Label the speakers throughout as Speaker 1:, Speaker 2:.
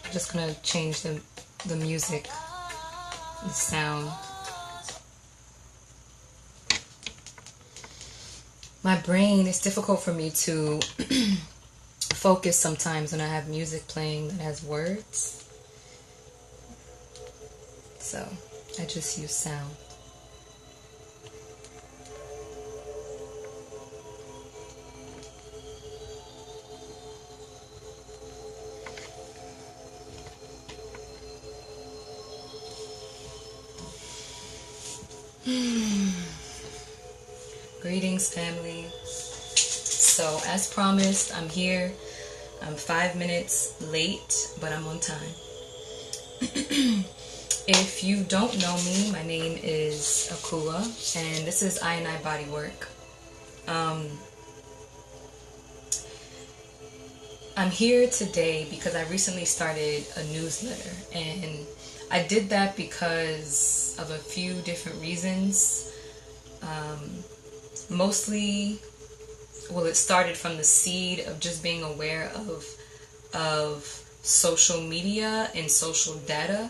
Speaker 1: I'm just gonna change the music, the sound. My brain, it's difficult for me to focus sometimes when I have music playing that has words. So I just use sound. Greetings, family. So, as promised, I'm here. I'm 5 minutes late, but I'm on time. If you don't know me, my name is Akua, and this is I and I Bodywork. I'm here today because I recently started a newsletter, and I did that because of a few different reasons. Mostly, well, it started from the seed of just being aware of social media and social data,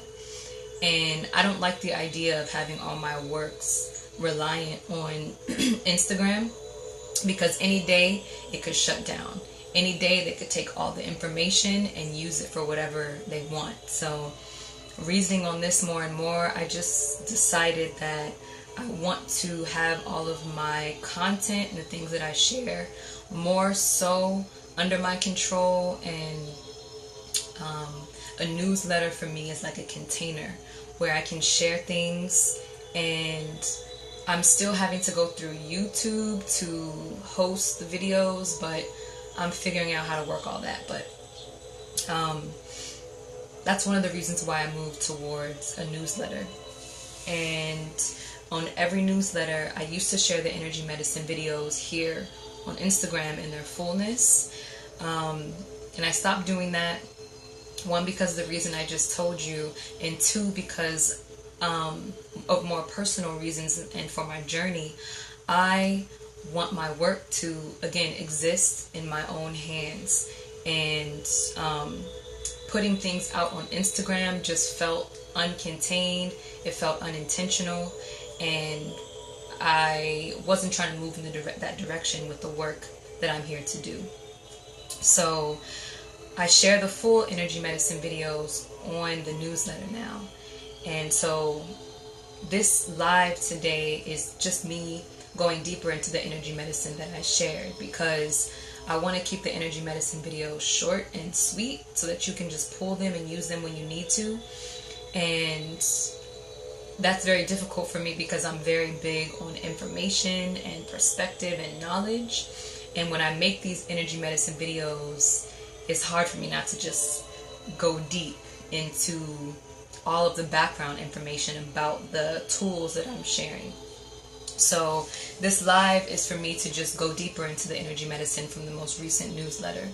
Speaker 1: and I don't like the idea of having all my works reliant on Instagram, because any day it could shut down. Any day they could take all the information and use it for whatever they want. So reasoning on this more and more, I just decided that I want to have all of my content and the things that I share more so under my control, and a newsletter for me is like a container where I can share things, and I'm still having to go through YouTube to host the videos, but I'm figuring out how to work all that. But that's one of the reasons why I moved towards a newsletter. And on every newsletter, I used to share the energy medicine videos here on Instagram in their fullness, and I stopped doing that. One, because of the reason I just told you, and two, because of more personal reasons and for my journey. I want my work to, again, exist in my own hands, and putting things out on Instagram just felt uncontained. It felt unintentional, and I wasn't trying to move in that direction with the work that I'm here to do. So I share the full energy medicine videos on the newsletter now. And so this live today is just me going deeper into the energy medicine that I shared, because I want to keep the energy medicine videos short and sweet so that you can just pull them and use them when you need to. And that's very difficult for me because I'm very big on information and perspective and knowledge. And when I make these energy medicine videos, it's hard for me not to just go deep into all of the background information about the tools that I'm sharing. So this live is for me to just go deeper into the energy medicine from the most recent newsletter.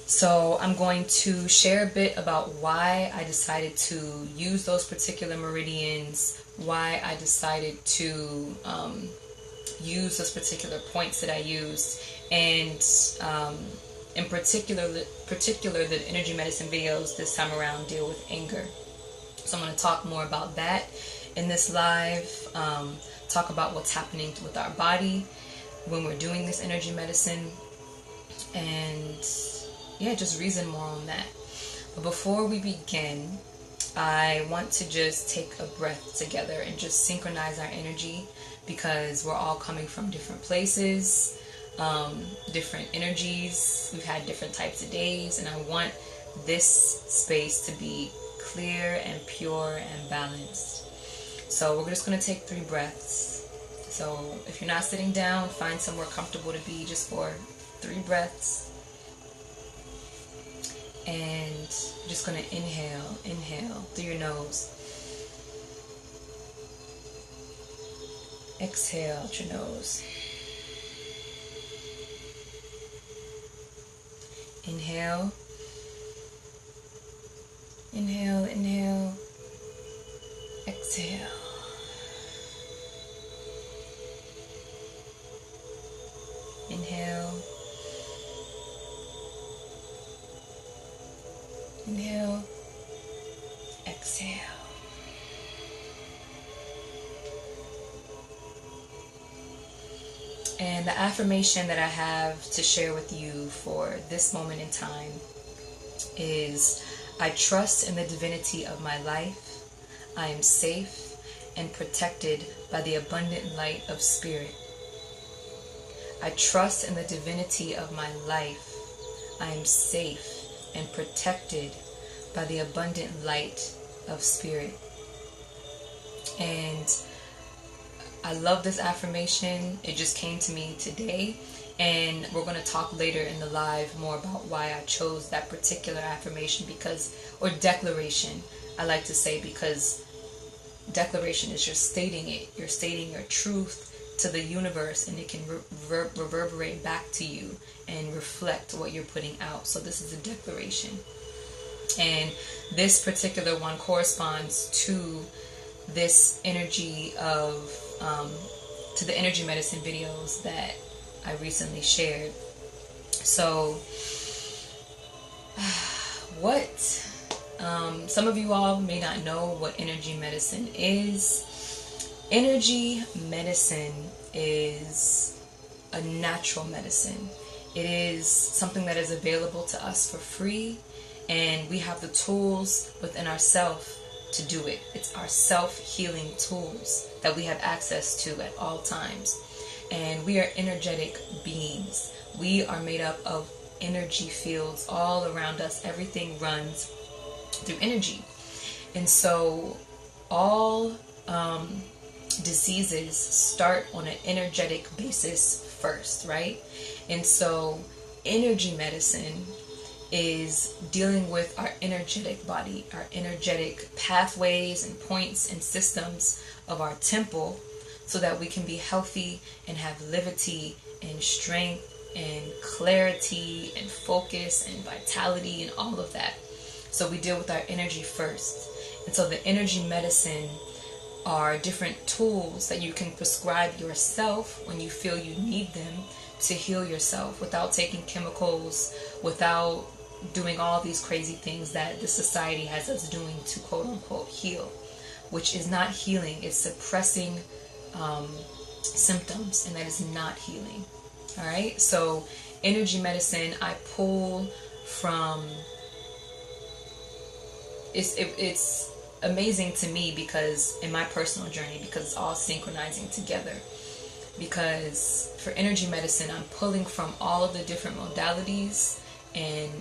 Speaker 1: So I'm going to share a bit about why I decided to use those particular meridians, why I decided to use those particular points that I used, and in particular, the energy medicine videos this time around deal with anger. So I'm going to talk more about that in this live, talk about what's happening with our body when we're doing this energy medicine, and yeah, just reason more on that. But before we begin, I want to just take a breath together and just synchronize our energy, because we're all coming from different places, different energies. We've had different types of days, and I want this space to be clear and pure and balanced. So we're just going to take 3 breaths. So if you're not sitting down, find somewhere comfortable to be just for 3 breaths. And you're just going to inhale through your nose. Exhale out your nose. Inhale. Inhale, inhale. Exhale. Inhale. And the affirmation that I have to share with you for this moment in time is, I trust in the divinity of my life. I am safe and protected by the abundant light of spirit. I trust in the divinity of my life. I am safe and protected by the abundant light of spirit. And I love this affirmation. It just came to me today, and we're going to talk later in the live more about why I chose that particular affirmation, or declaration, I like to say, because declaration is just stating it. You're stating your truth to the universe, and it can reverberate back to you and reflect what you're putting out. So this is a declaration, and this particular one corresponds to this energy of to the energy medicine videos that I recently shared. So some of you all may not know what energy medicine is. Energy medicine is a natural medicine. It is something that is available to us for free, and we have the tools within ourselves to do it. It's our self-healing tools that we have access to at all times. And we are energetic beings. We are made up of energy fields all around us. Everything runs through energy. And so all diseases start on an energetic basis first, right? And so energy medicine is dealing with our energetic body, our energetic pathways and points and systems of our temple, so that we can be healthy and have liberty and strength and clarity and focus and vitality and all of that. So we deal with our energy first. And so the energy medicine are different tools that you can prescribe yourself when you feel you need them to heal yourself, without taking chemicals, without doing all these crazy things that the society has us doing to quote unquote heal, which is not healing. It's suppressing symptoms, and that is not healing. All right, so energy medicine I pull from, it's amazing to me, because in my personal journey, because it's all synchronizing together. Because for energy medicine, I'm pulling from all of the different modalities and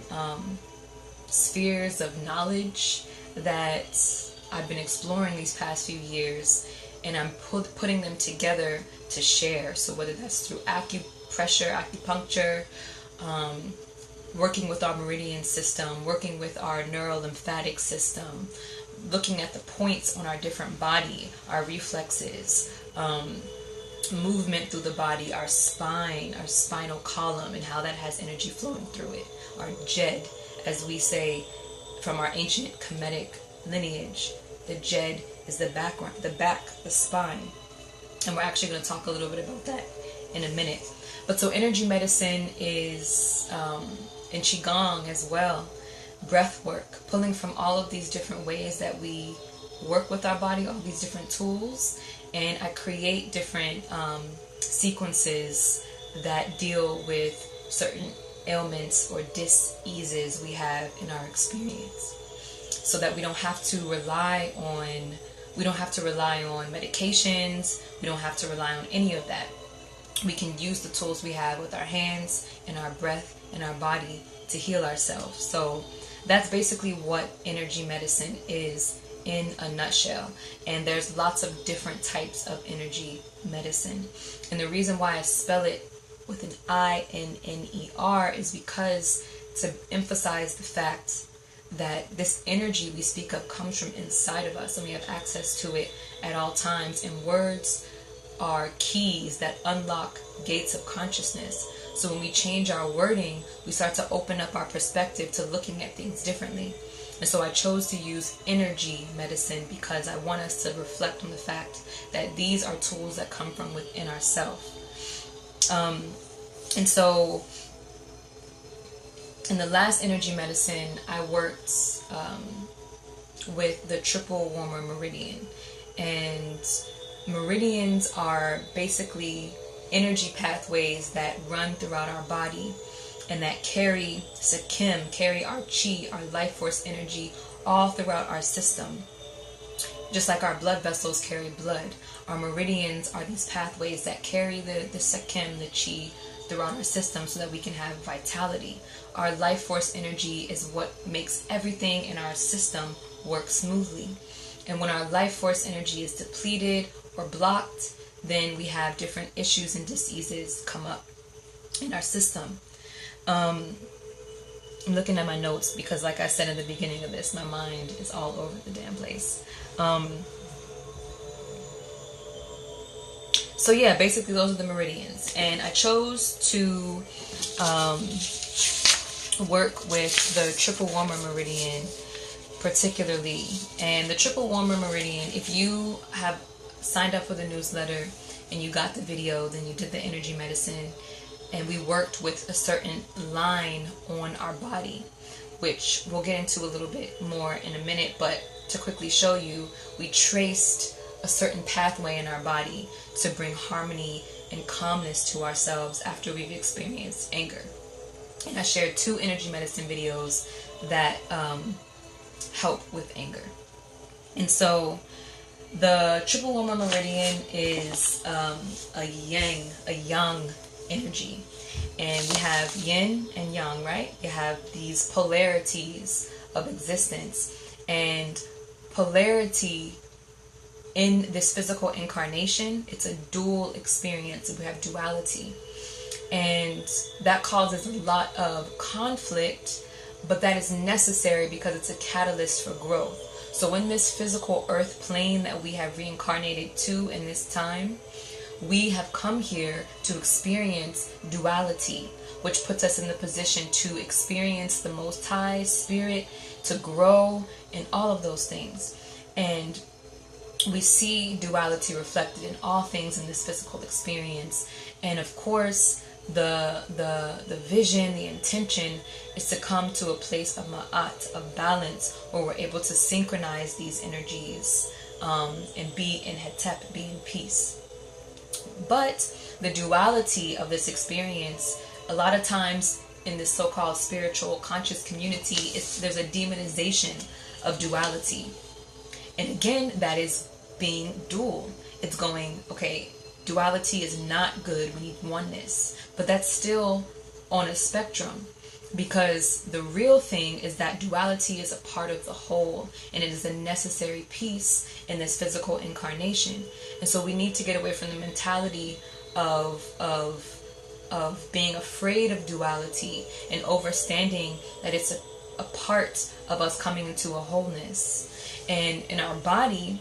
Speaker 1: spheres of knowledge that I've been exploring these past few years, and I'm putting them together to share. So whether that's through acupressure, acupuncture, working with our Merdian system, working with our neurolymphatic system, looking at the points on our different body, our reflexes, movement through the body, our spine, our spinal column, and how that has energy flowing through it, our jed, as we say from our ancient Kemetic lineage. The jed is the background, the back, the spine, and we're actually going to talk a little bit about that in a minute. But so energy medicine is and qigong as well, breath work, pulling from all of these different ways that we work with our body, all these different tools, and I create different sequences that deal with certain ailments or dis-eases we have in our experience, so that we don't have to rely on medications, we don't have to rely on any of that. We can use the tools we have with our hands and our breath and our body to heal ourselves. So that's basically what energy medicine is in a nutshell. And there's lots of different types of energy medicine. And the reason why I spell it with an I-N-N-E-R is because to emphasize the fact that this energy we speak of comes from inside of us, and we have access to it at all times. And words are keys that unlock gates of consciousness. So when we change our wording, we start to open up our perspective to looking at things differently. And so I chose to use energy medicine because I want us to reflect on the fact that these are tools that come from within ourselves. And so in the last energy medicine, I worked with the Triple warmer Merdian. And meridians are basically energy pathways that run throughout our body and that carry Sikkim, carry our chi, our life force energy all throughout our system. Just like our blood vessels carry blood, our meridians are these pathways that carry the Sikkim, the chi, throughout our system so that we can have vitality. Our life force energy is what makes everything in our system work smoothly. And when our life force energy is depleted or blocked, then we have different issues and diseases come up in our system. I'm looking at my notes because, like I said in the beginning of this, my mind is all over the damn place. So yeah, basically those are the meridians. And I chose to work with the triple warmer meridian particularly. And the triple warmer meridian, if you have signed up for the newsletter and you got the video, then you did the energy medicine, and we worked with a certain line on our body, which we'll get into a little bit more in a minute. But to quickly show you, we traced a certain pathway in our body to bring harmony and calmness to ourselves after we've experienced anger. And I shared 2 energy medicine videos that help with anger. And so the triple warmer meridian is a yang energy. And we have yin and yang, right? You have these polarities of existence. And polarity in this physical incarnation, it's a dual experience. We have duality. And that causes a lot of conflict, but that is necessary because it's a catalyst for growth. So in this physical earth plane that we have reincarnated to in this time, we have come here to experience duality, which puts us in the position to experience the Most High Spirit, to grow, and all of those things. And we see duality reflected in all things in this physical experience. And of course, the vision, the intention is to come to a place of ma'at, of balance, where we're able to synchronize these energies and be in hetep, be in peace. But the duality of this experience, a lot of times in this so-called spiritual conscious community, there's a demonization of duality. And again, that is being dual. It's going, okay, duality is not good, we need oneness. But that's still on a spectrum, because the real thing is that duality is a part of the whole, and it is a necessary piece in this physical incarnation. And so we need to get away from the mentality of being afraid of duality and understanding that it's a part of us coming into a wholeness. And in our body,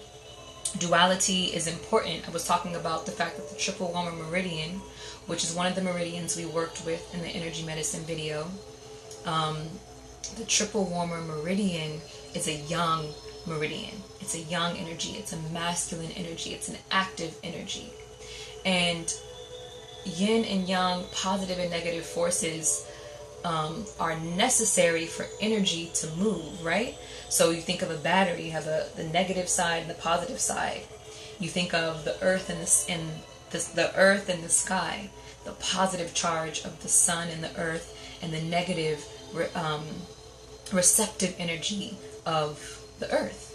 Speaker 1: duality is important. I was talking about the fact that the triple warmer meridian, which is one of the meridians we worked with in the energy medicine video, the triple warmer meridian is a yang meridian. It's a yang energy. It's a masculine energy. It's an active energy. And yin and yang, positive and negative forces, are necessary for energy to move, right? So you think of a battery, you have the negative side and the positive side. You think of the earth and the earth and the sky, the positive charge of the sun and the earth, and the negative receptive energy of the earth.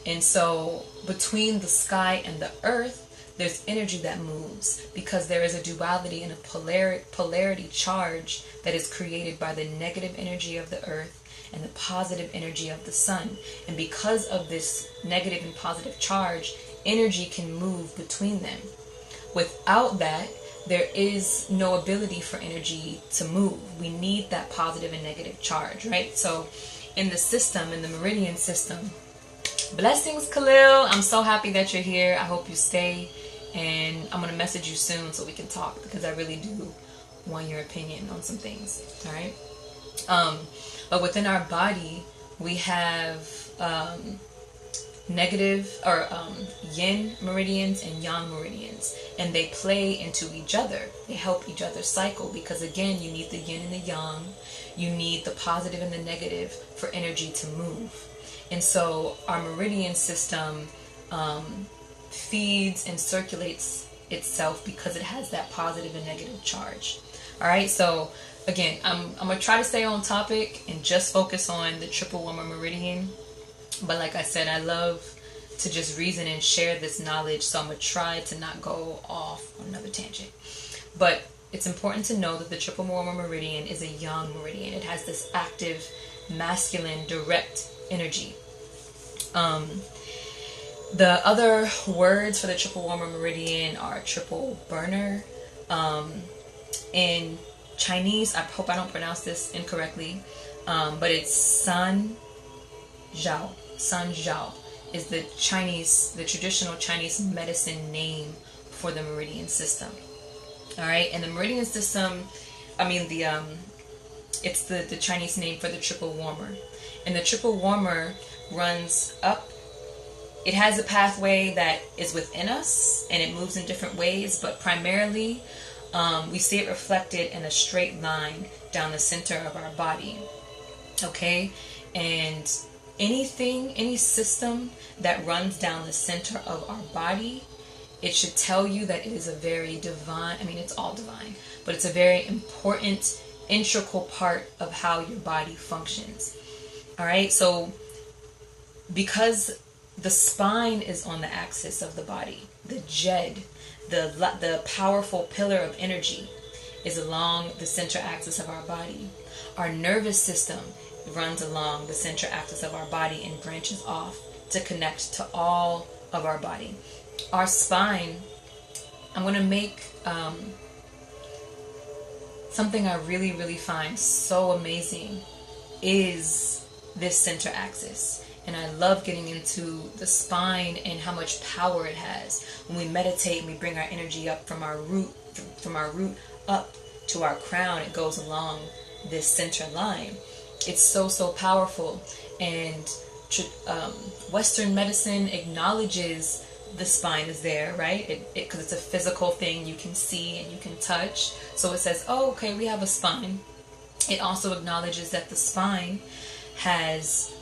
Speaker 1: And so between the sky and the earth, there's energy that moves, because there is a duality and a polarity charge that is created by the negative energy of the earth and the positive energy of the sun. And because of this negative and positive charge, energy can move between them. Without that, there is no ability for energy to move. We need that positive and negative charge, right? So in the system, in the meridian system, blessings, Khalil. I'm so happy that you're here. I hope you stay. And I'm going to message you soon so we can talk, because I really do want your opinion on some things. All right. But within our body, we have negative or yin meridians and yang meridians, and they play into each other. They help each other cycle, because again, you need the yin and the yang. You need the positive and the negative for energy to move. And so our meridian system feeds and circulates itself because it has that positive and negative charge. All right, so again, I'm going to try to stay on topic and just focus on the triple warmer meridian. But like I said, I love to just reason and share this knowledge, so I'm going to try to not go off on another tangent. But it's important to know that the triple warmer meridian is a yang meridian. It has this active, masculine, direct energy. The other words for the triple warmer meridian are triple burner. In Chinese, I hope I don't pronounce this incorrectly, but it's San Zhao. San Zhao is the traditional Chinese medicine name for the meridian system. All right, and the meridian system, it's the Chinese name for the triple warmer. And the triple warmer runs up. It has a pathway that is within us, and it moves in different ways, but primarily we see it reflected in a straight line down the center of our body. Okay, and any system that runs down the center of our body, it should tell you that it is a very divine, it's all divine, but it's a very important, integral part of how your body functions. All right, so because the spine is on the axis of the body, the jed, the powerful pillar of energy, is along the center axis of our body. Our nervous system runs along the center axis of our body and branches off to connect to all of our body. Our spine, I'm going to make something I really, really find so amazing is this center axis. And I love getting into the spine and how much power it has. When we meditate and we bring our energy up from our root up to our crown, it goes along this center line. It's so, so powerful. And Western medicine acknowledges the spine is there, right? Because it's a physical thing you can see and you can touch. So it says, oh, okay, we have a spine. It also acknowledges that the spine has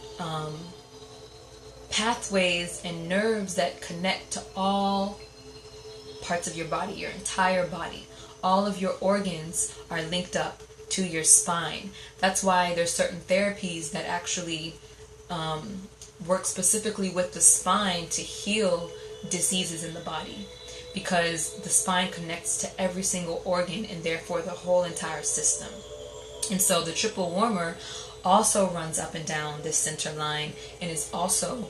Speaker 1: pathways and nerves that connect to all parts of your body, your entire body. All of your organs are linked up to your spine. That's why there's certain therapies that actually work specifically with the spine to heal diseases in the body, because the spine connects to every single organ and therefore the whole entire system. And so the triple warmer also runs up and down this center line and is also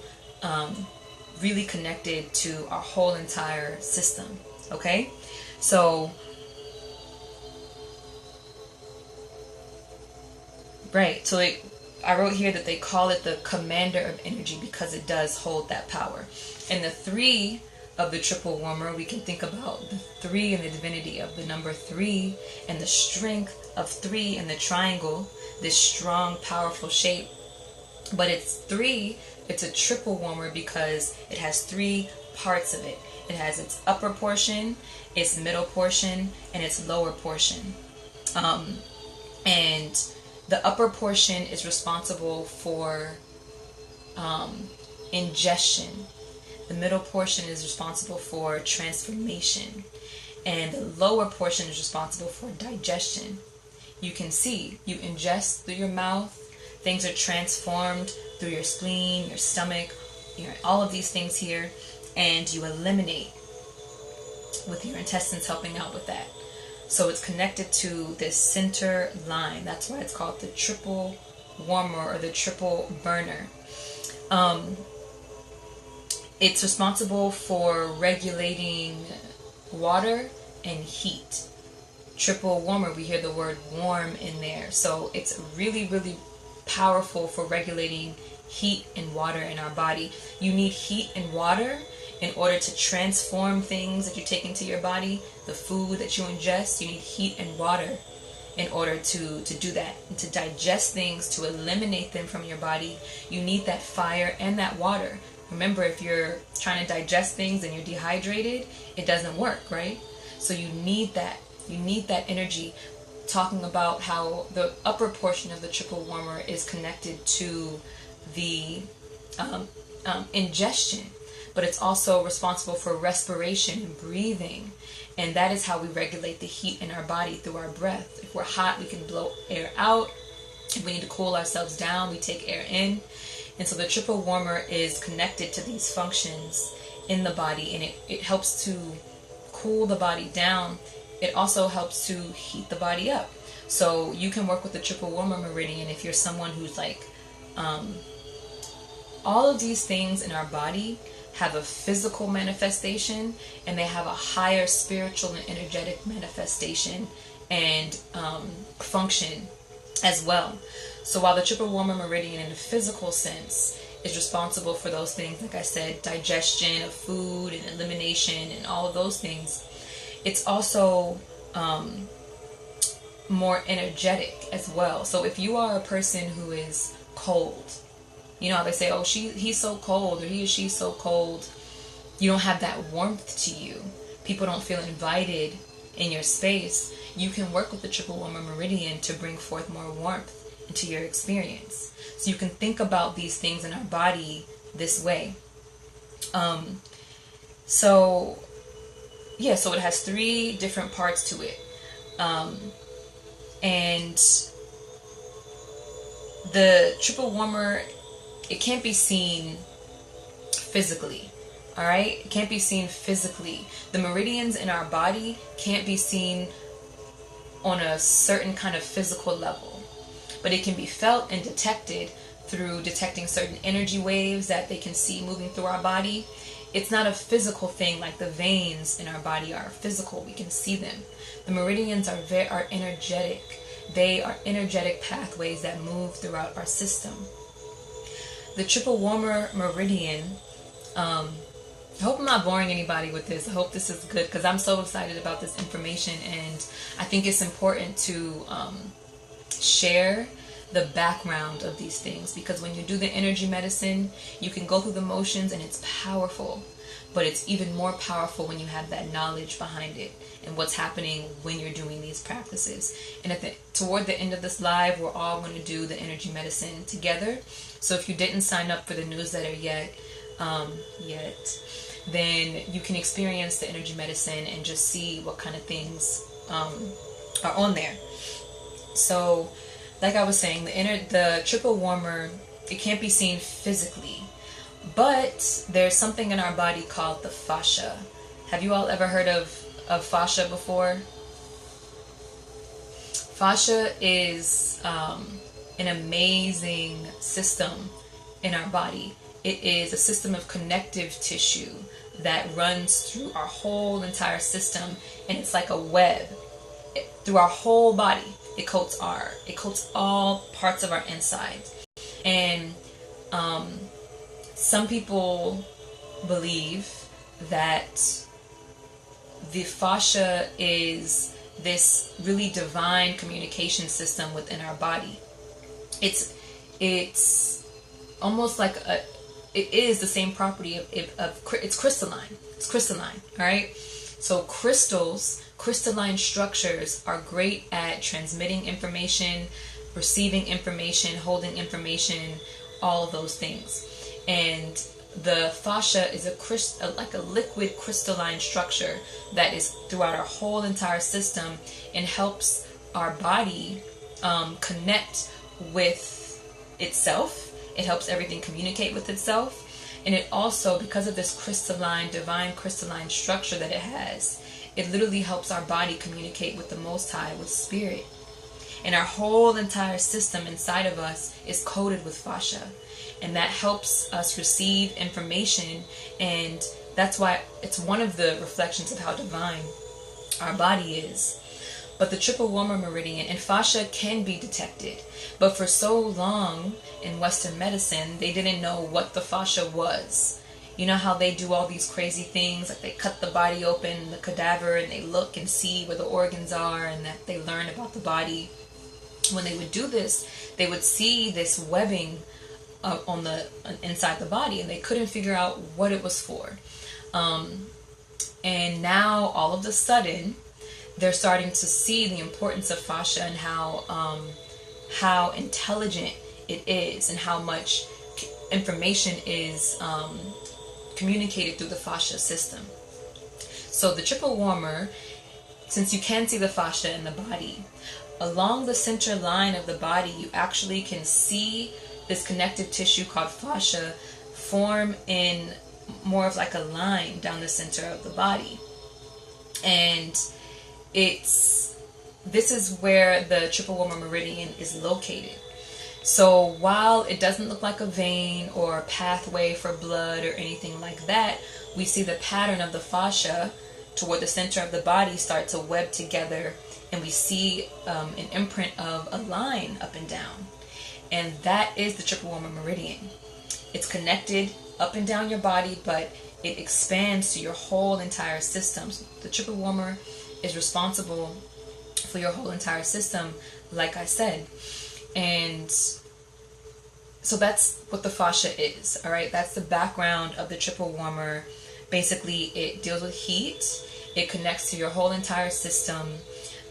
Speaker 1: really connected to our whole entire system. Okay, so right, so I wrote here that they call it the commander of energy because it does hold that power. And the 3 of the triple warmer, we can think about the 3 and the divinity of the number 3 and the strength of 3 and the triangle, this strong, powerful shape. But it's a triple warmer because it has 3 parts of it. It has its upper portion, its middle portion, and its lower portion. And the upper portion is responsible for ingestion. The middle portion is responsible for transformation. And the lower portion is responsible for digestion. You can see, you ingest through your mouth, things are transformed through your spleen, your stomach, all of these things here, and you eliminate with your intestines helping out with that. So it's connected to this center line. That's why it's called the triple warmer or the triple burner. It's responsible for regulating water and heat. Triple warmer, we hear the word warm in there. So it's really, really powerful for regulating heat and water in our body. You need heat and water in order to transform things that you take into your body. The food that you ingest, you need heat and water in order to do that. And to digest things, to eliminate them from your body, you need that fire and that water. Remember, if you're trying to digest things and you're dehydrated, it doesn't work, right? So you need that. You need that energy. Talking about how the upper portion of the triple warmer is connected to the ingestion. but it's also responsible for respiration and breathing. And that is how we regulate the heat in our body, through our breath. If we're hot, we can blow air out. If we need to cool ourselves down, we take air in. And so the triple warmer is connected to these functions in the body, and it helps to cool the body down. It also helps to heat the body up. So you can work with the triple warmer meridian if you're someone who's like, all of these things in our body have a physical manifestation, and they have a higher spiritual and energetic manifestation and function as well. So while the triple warmer meridian in the physical sense is responsible for those things, like I said, digestion of food and elimination and all of those things, it's also more energetic as well. So if you are a person who is cold, you know how they say, oh, he's so cold, or he or she's so cold, you don't have that warmth to you. People don't feel invited in your space. You can work with the triple warmer meridian to bring forth more warmth into your experience. So you can think about these things in our body this way. So it has 3 different parts to it. And the triple warmer, it can't be seen physically. All right? It can't be seen physically. The meridians in our body can't be seen on a certain kind of physical level, but it can be felt and detected through detecting certain energy waves that they can see moving through our body. It's not a physical thing like the veins in our body are physical. We can see them. The meridians are energetic. They are energetic pathways that move throughout our system. The triple warmer meridian, I hope I'm not boring anybody with this. I hope this is good, because I'm so excited about this information, and I think it's important to share the background of these things, because when you do the energy medicine, you can go through the motions and it's powerful, but it's even more powerful when you have that knowledge behind it and what's happening when you're doing these practices. And toward the end of this live, we're all going to do the energy medicine together. So if you didn't sign up for the newsletter yet, then you can experience the energy medicine and just see what kind of things are on there. So like I was saying, the triple warmer, it can't be seen physically, but there's something in our body called the fascia. Have you all ever heard of fascia before? Fascia is an amazing system in our body. It is a system of connective tissue that runs through our whole entire system, and it's like a web through our whole body. It coats all parts of our insides. And some people believe that the fascia is this really divine communication system within our body. It's almost like it is the same property of it's crystalline. It's crystalline, all right? So crystalline structures are great at transmitting information, receiving information, holding information, all of those things. And the fascia is like a liquid crystalline structure that is throughout our whole entire system and helps our body connect with itself. It helps everything communicate with itself. And it also, because of this divine crystalline structure that it has, it literally helps our body communicate with the Most High, with spirit. And our whole entire system inside of us is coated with fascia. And that helps us receive information. And that's why it's one of the reflections of how divine our body is. But the triple warmer meridian and fascia can be detected. But for so long in Western medicine, they didn't know what the fascia was. You know how they do all these crazy things, like they cut the body open, the cadaver, and they look and see where the organs are, and that they learn about the body. When they would do this, they would see this webbing on the inside the body, and they couldn't figure out what it was for. And now, all of a sudden, they're starting to see the importance of fascia and how intelligent it is, and how much information is communicated through the fascia system. So the triple warmer, since you can see the fascia in the body, along the center line of the body, you actually can see this connective tissue called fascia form in more of like a line down the center of the body. And this is where the triple warmer meridian is located. So while it doesn't look like a vein or a pathway for blood or anything like that, we see the pattern of the fascia toward the center of the body start to web together, and we see an imprint of a line up and down. And that is the triple warmer meridian. It's connected up and down your body, but it expands to your whole entire system. The triple warmer is responsible for your whole entire system, like I said. And so that's what the fascia is, all right? That's the background of the triple warmer. Basically, it deals with heat. It connects to your whole entire system.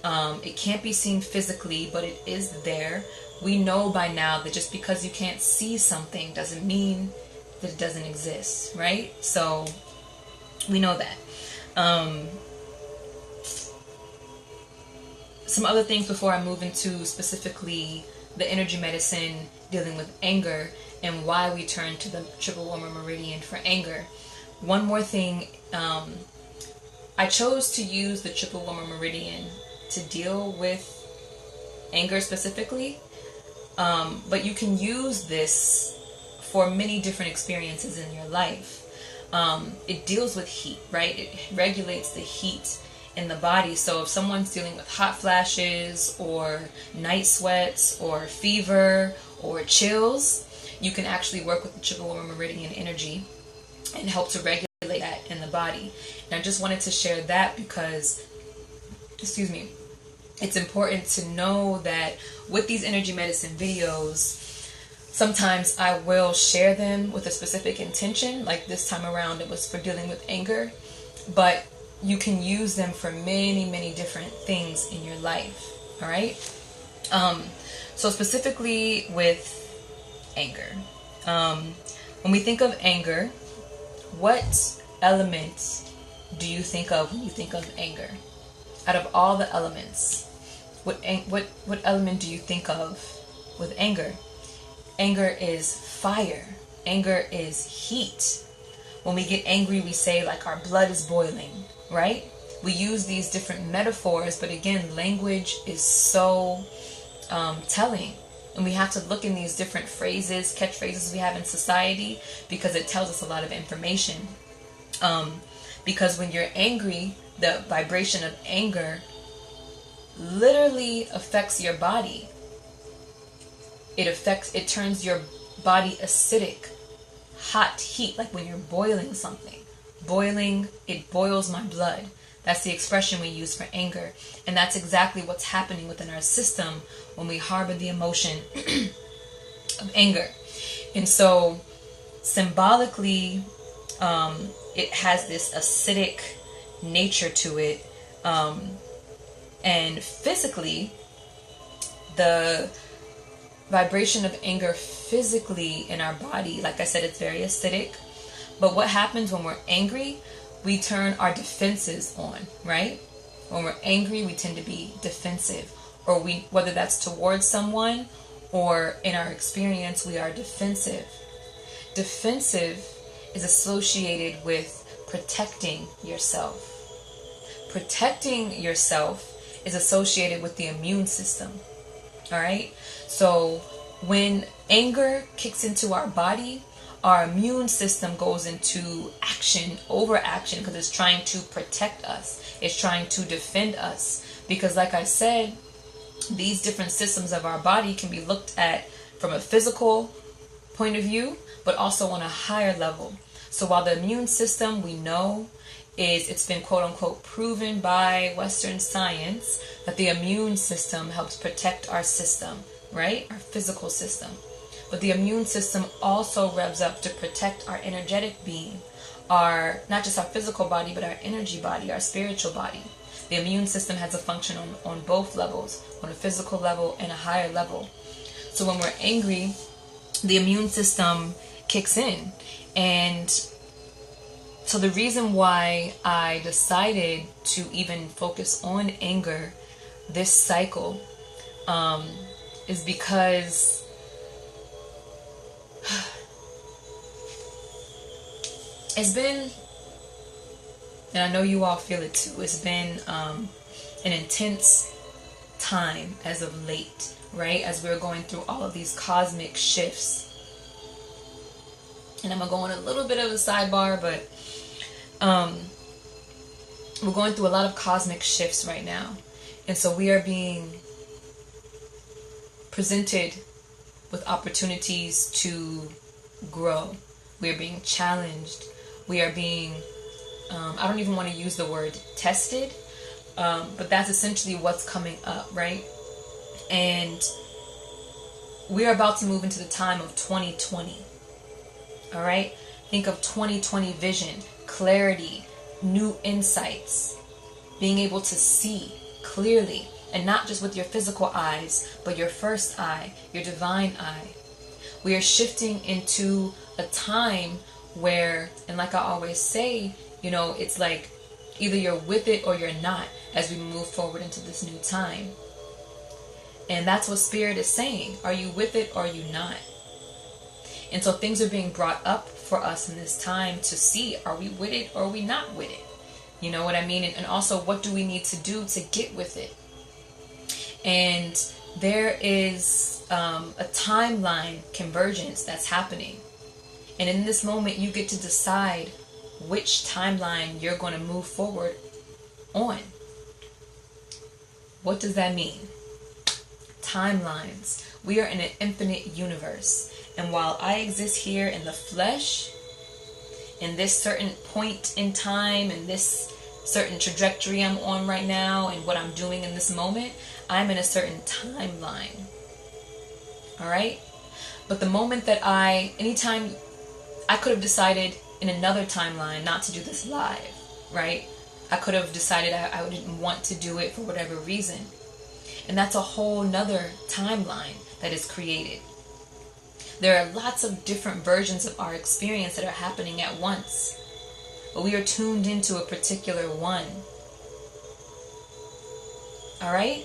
Speaker 1: It can't be seen physically, but it is there. We know by now that just because you can't see something doesn't mean that it doesn't exist, right? So we know that. Some other things before I move into specifically the energy medicine dealing with anger and why we turn to the triple warmer meridian for anger. One more thing, I chose to use the triple warmer meridian to deal with anger specifically, but you can use this for many different experiences in your life. It deals with heat, right? It regulates the heat in the body. So if someone's dealing with hot flashes or night sweats or fever or chills, you can actually work with the triple warmer meridian energy and help to regulate that in the body. And I just wanted to share that because, excuse me, it's important to know that with these energy medicine videos, sometimes I will share them with a specific intention. Like this time around, it was for dealing with anger, but you can use them for many, many different things in your life. All right. So specifically with anger, when we think of anger, what element do you think of when you think of anger? Out of all the elements, what element do you think of with anger? Anger is fire. Anger is heat. When we get angry, we say like our blood is boiling, right? We use these different metaphors, but again, language is so telling. And we have to look in these different phrases, catchphrases we have in society, because it tells us a lot of information. Because when you're angry, the vibration of anger literally affects your body. It turns your body acidic, hot heat, like when you're boiling something. Boiling, it boils my blood. That's the expression we use for anger. And that's exactly what's happening within our system when we harbor the emotion of anger. And so symbolically, it has this acidic nature to it. And physically, the vibration of anger physically in our body, like I said, it's very acidic. But what happens when we're angry? We turn our defenses on, right? When we're angry, we tend to be defensive, or whether that's towards someone or in our experience, we are defensive. Defensive is associated with protecting yourself. Protecting yourself is associated with the immune system. All right? So when anger kicks into our body, our immune system goes into action, overaction, because it's trying to protect us. It's trying to defend us. Because like I said, these different systems of our body can be looked at from a physical point of view, but also on a higher level. So while the immune system, we know, it's been quote unquote proven by Western science that the immune system helps protect our system, right? Our physical system. But the immune system also revs up to protect our energetic being, not just our physical body, but our energy body, our spiritual body. The immune system has a function on both levels, on a physical level and a higher level. So when we're angry, the immune system kicks in, and So the reason why I decided to even focus on anger this cycle is because it's been, and I know you all feel it too, it's been an intense time as of late, right? As we're going through all of these cosmic shifts. And I'm going to go on a little bit of a sidebar, but we're going through a lot of cosmic shifts right now. And so we are being presented with opportunities to grow. We are being challenged. We are being, I don't even want to use the word tested, but that's essentially what's coming up, right? And we are about to move into the time of 2020. All right? Think of 2020 vision, clarity, new insights, being able to see clearly, and not just with your physical eyes, but your first eye, your divine eye. We are shifting into a time where, and like I always say, you know, it's like either you're with it or you're not as we move forward into this new time. And that's what Spirit is saying. Are you with it or are you not? And so things are being brought up for us in this time to see, are we with it or are we not with it? You know what I mean? And also, what do we need to do to get with it? And there is a timeline convergence that's happening. And in this moment, you get to decide which timeline you're going to move forward on. What does that mean? Timelines. We are in an infinite universe. And while I exist here in the flesh, in this certain point in time, in this certain trajectory I'm on right now, and what I'm doing in this moment, I'm in a certain timeline. All right? But the moment that anytime I could have decided in another timeline not to do this live, right? I could have decided I didn't want to do it for whatever reason. And that's a whole nother timeline that is created. There are lots of different versions of our experience that are happening at once. But we are tuned into a particular one. Alright?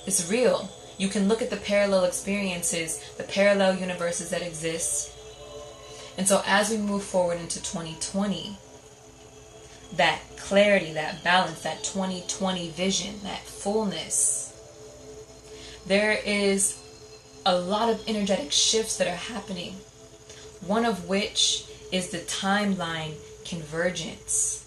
Speaker 1: It's real. You can look at the parallel experiences, the parallel universes that exist. And so as we move forward into 2020, that clarity, that balance, that 2020 vision, that fullness, there is a lot of energetic shifts that are happening. One of which is the timeline convergence.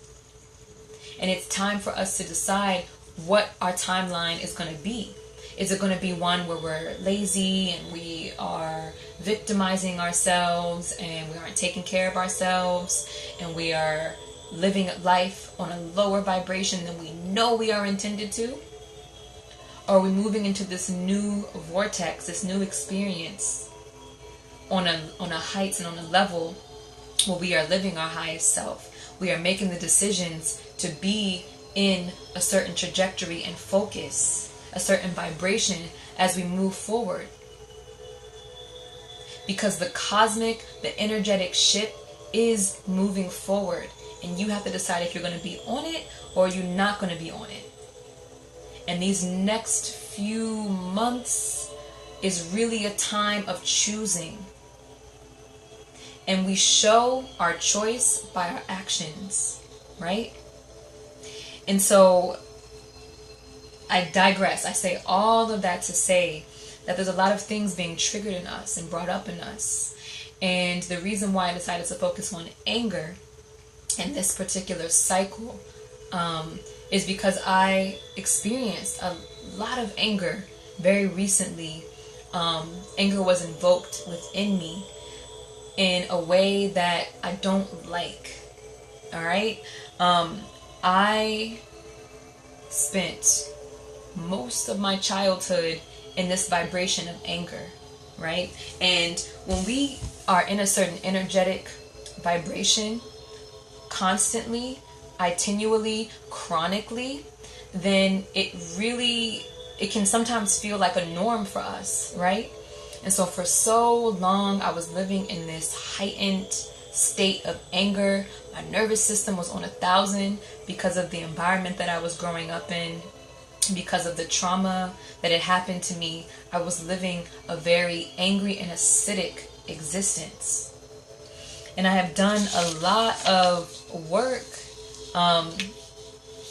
Speaker 1: And it's time for us to decide what our timeline is going to be. Is it going to be one where we're lazy and we are victimizing ourselves and we aren't taking care of ourselves and we are living life on a lower vibration than we know we are intended to? Or are we moving into this new vortex, this new experience on a heights and on a level where we are living our highest self? We are making the decisions to be in a certain trajectory and focus, a certain vibration as we move forward. Because the cosmic, the energetic ship is moving forward. And you have to decide if you're going to be on it or you're not going to be on it. And these next few months is really a time of choosing. And we show our choice by our actions, right? And so I digress. I say all of that to say that there's a lot of things being triggered in us and brought up in us. And the reason why I decided to focus on anger in this particular cycle is because I experienced a lot of anger very recently. Anger was invoked within me in a way that I don't like. All right? I spent most of my childhood in this vibration of anger, right? And when we are in a certain energetic vibration constantly, continually, chronically, then it can sometimes feel like a norm for us, right? And so for so long I was living in this heightened state of anger. My nervous system was on 1,000 because of the environment that I was growing up in, because of the trauma that had happened to me. I was living a very angry and acidic existence. And I have done a lot of work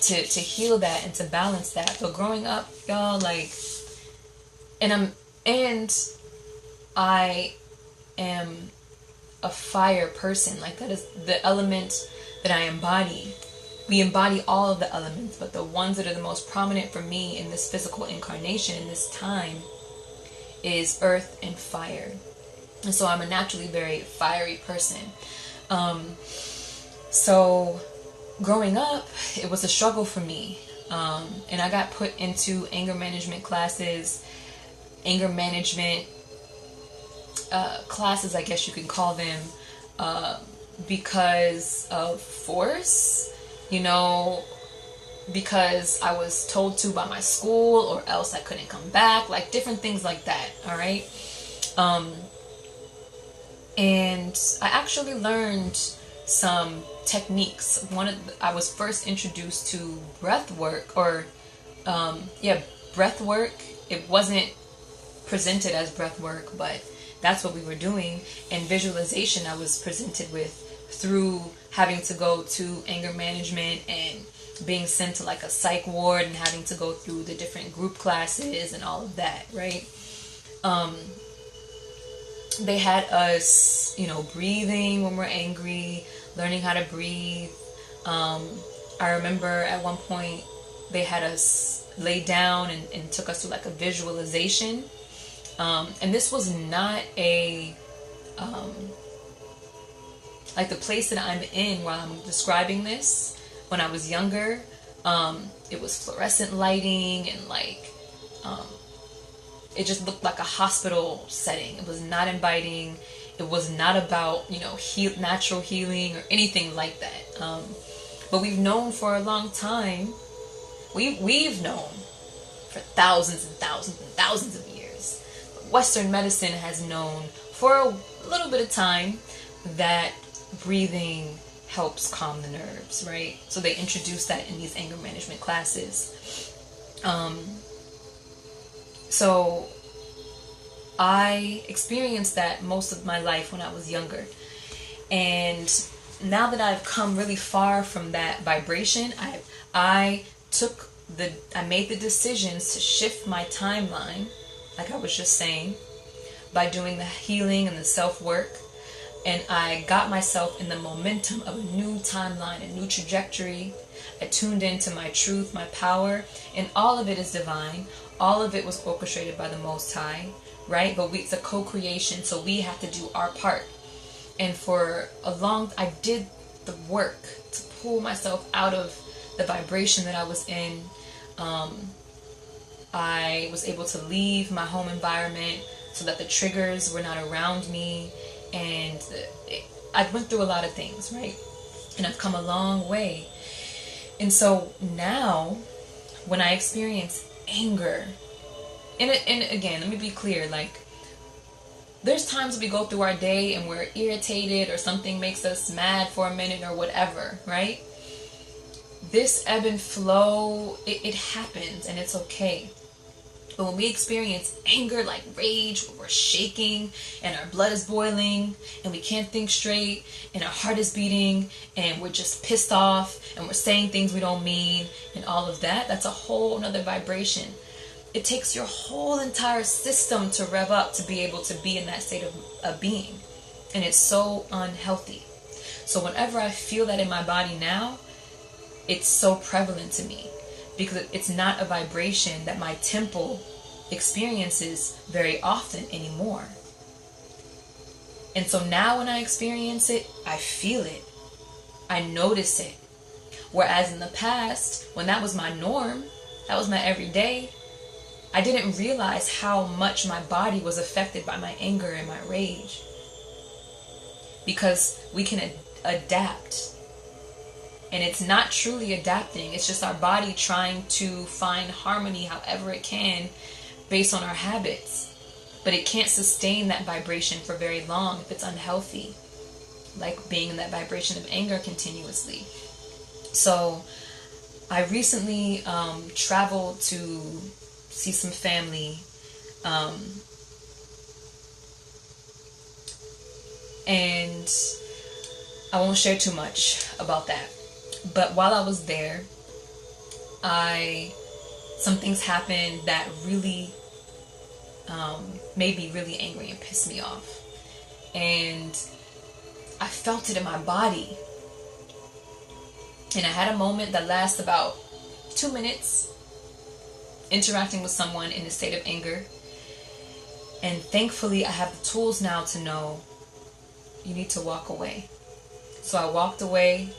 Speaker 1: to heal that and to balance that. But growing up, y'all, like, and I am a fire person. Like, that is the element that I embody. We embody all of the elements, but the ones that are the most prominent for me in this physical incarnation, in this time, is earth and fire. And so I'm a naturally very fiery person. So growing up, it was a struggle for me. And I got put into anger management classes, anger management classes, I guess you can call them, because of force, you know, because I was told to by my school, or else I couldn't come back, like different things like that. All right. And I actually learned some techniques. I was first introduced to breath work, or breath work. It wasn't presented as breath work, but that's what we were doing. And visualization I was presented with through having to go to anger management and being sent to like a psych ward and having to go through the different group classes and all of that, right? They had us, you know, breathing when we're angry, learning how to breathe. I remember at one point they had us lay down and took us to like a visualization. And this was not like the place that I'm in while I'm describing this. When I was younger, it was fluorescent lighting and like, it just looked like a hospital setting. It was not inviting. It was not about, you know, natural healing or anything like that. But we've known for a long time, we've known for thousands and thousands and thousands of years. But Western medicine has known for a little bit of time that breathing helps calm the nerves, right? So they introduced that in these anger management classes. So I experienced that most of my life when I was younger. And now that I've come really far from that vibration, I made the decisions to shift my timeline, like I was just saying, by doing the healing and the self-work. And I got myself in the momentum of a new timeline, a new trajectory. I tuned into my truth, my power, and all of it is divine. All of it was orchestrated by the Most High, right? But it's a co-creation, so we have to do our part. And for I did the work to pull myself out of the vibration that I was in. I was able to leave my home environment so that the triggers were not around me. And I went through a lot of things, right? And I've come a long way. And so now, when I experience anger, and again, let me be clear, like, there's times we go through our day and we're irritated or something makes us mad for a minute or whatever, right? This ebb and flow, it happens and it's okay. But when we experience anger, like rage, where we're shaking and our blood is boiling and we can't think straight and our heart is beating and we're just pissed off and we're saying things we don't mean and all of that, that's a whole nother vibration. It takes your whole entire system to rev up to be able to be in that state of being. And it's so unhealthy. So whenever I feel that in my body now, it's so prevalent to me. Because it's not a vibration that my temple experiences very often anymore. And so now when I experience it, I feel it. I notice it. Whereas in the past, when that was my norm, that was my everyday, I didn't realize how much my body was affected by my anger and my rage. Because we can adapt. And it's not truly adapting. It's just our body trying to find harmony however it can based on our habits. But it can't sustain that vibration for very long if it's unhealthy. like being in that vibration of anger continuously. So I recently traveled to see some family, and I won't share too much about that. But while I was there, some things happened that really made me really angry and pissed me off. And I felt it in my body. And I had a moment that lasted about 2 minutes interacting with someone in a state of anger. And thankfully, I have the tools now to know you need to walk away. So I walked away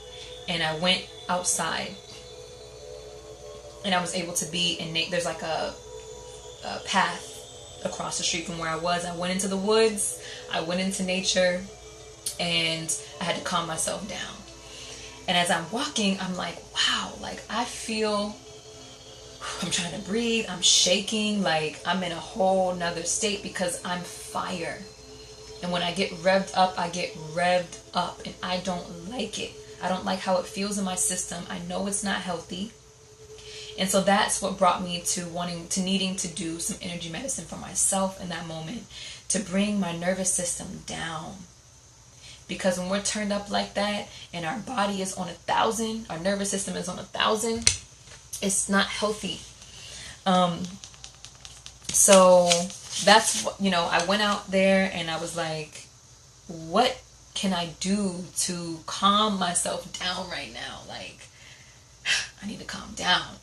Speaker 1: and I went outside. And I was able to be in, there's like a path across the street from where I was. I went into the woods, I went into nature, and I had to calm myself down. And as I'm walking, I'm like, wow, like I feel, I'm trying to breathe, I'm shaking, like I'm in a whole nother state because I'm fire. And when I get revved up, I get revved up, and I don't like it. I don't like how it feels in my system. I know it's not healthy. And so that's what brought me to needing to do some energy medicine for myself in that moment, to bring my nervous system down. Because when we're turned up like that and our body is on 1,000, our nervous system is on 1,000, it's not healthy. So that's what, I went out there and I was like, what can I do to calm myself down right now? Like, I need to calm down.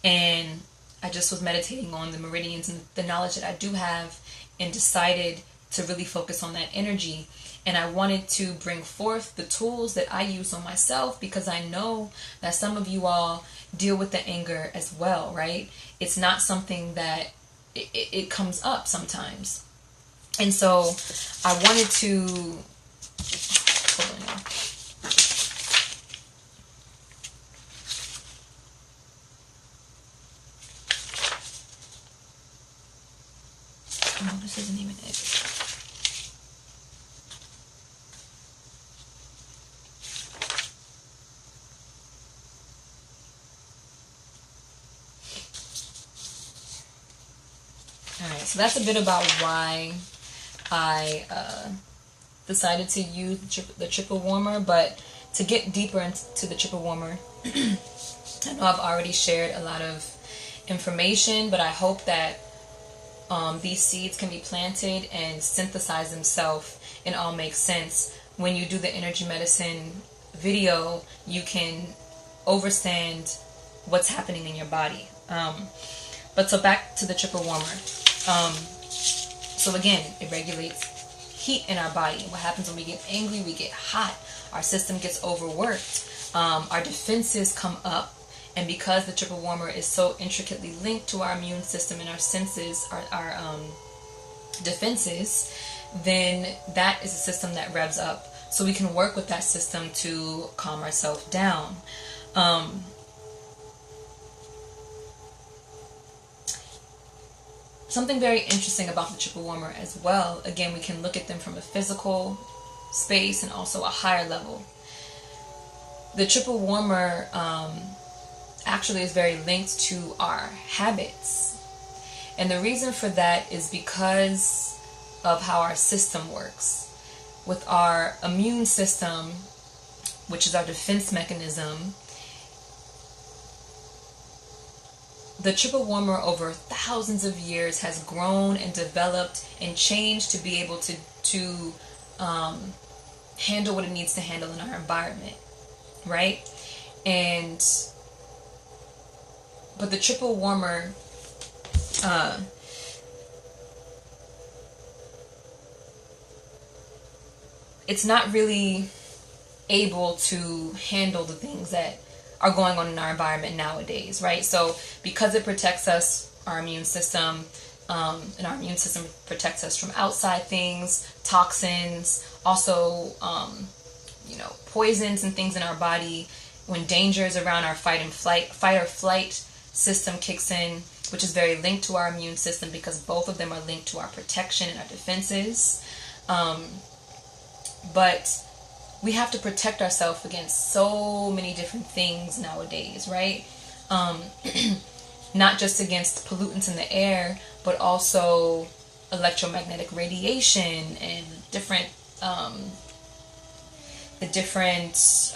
Speaker 1: And I just was meditating on the meridians and the knowledge that I do have, and decided to really focus on that energy. And I wanted to bring forth the tools that I use on myself, because I know that some of you all deal with the anger as well, right? It's not something that it comes up sometimes. And so I wanted to, hold on now. No, this isn't even it. Alright, so that's a bit about why I decided to use the triple warmer. But to get deeper into the triple warmer, I know I've already shared a lot of information, but I hope that these seeds can be planted and synthesize themselves and all make sense. When you do the energy medicine video, you can understand what's happening in your body. But so back to the triple warmer. So again, it regulates heat in our body. What happens when we get angry? We get hot. Our system gets overworked. Our defenses come up. And because the triple warmer is so intricately linked to our immune system and our senses, our defenses, then that is a system that revs up. So we can work with that system to calm ourselves down. Something very interesting about the triple warmer as well, again, we can look at them from a physical space and also a higher level. The triple warmer actually is very linked to our habits. And the reason for that is because of how our system works. With our immune system, which is our defense mechanism, the triple warmer over thousands of years has grown and developed and changed to be able to handle what it needs to handle in our environment, right? But the triple warmer it's not really able to handle the things that are going on in our environment nowadays, right? So because it protects us, our immune system, and our immune system protects us from outside things, toxins, also, poisons and things in our body. When danger is around, our fight or flight system kicks in, which is very linked to our immune system, because both of them are linked to our protection and our defenses. But we have to protect ourselves against so many different things nowadays, right? Not just against pollutants in the air, but also electromagnetic radiation and different, what's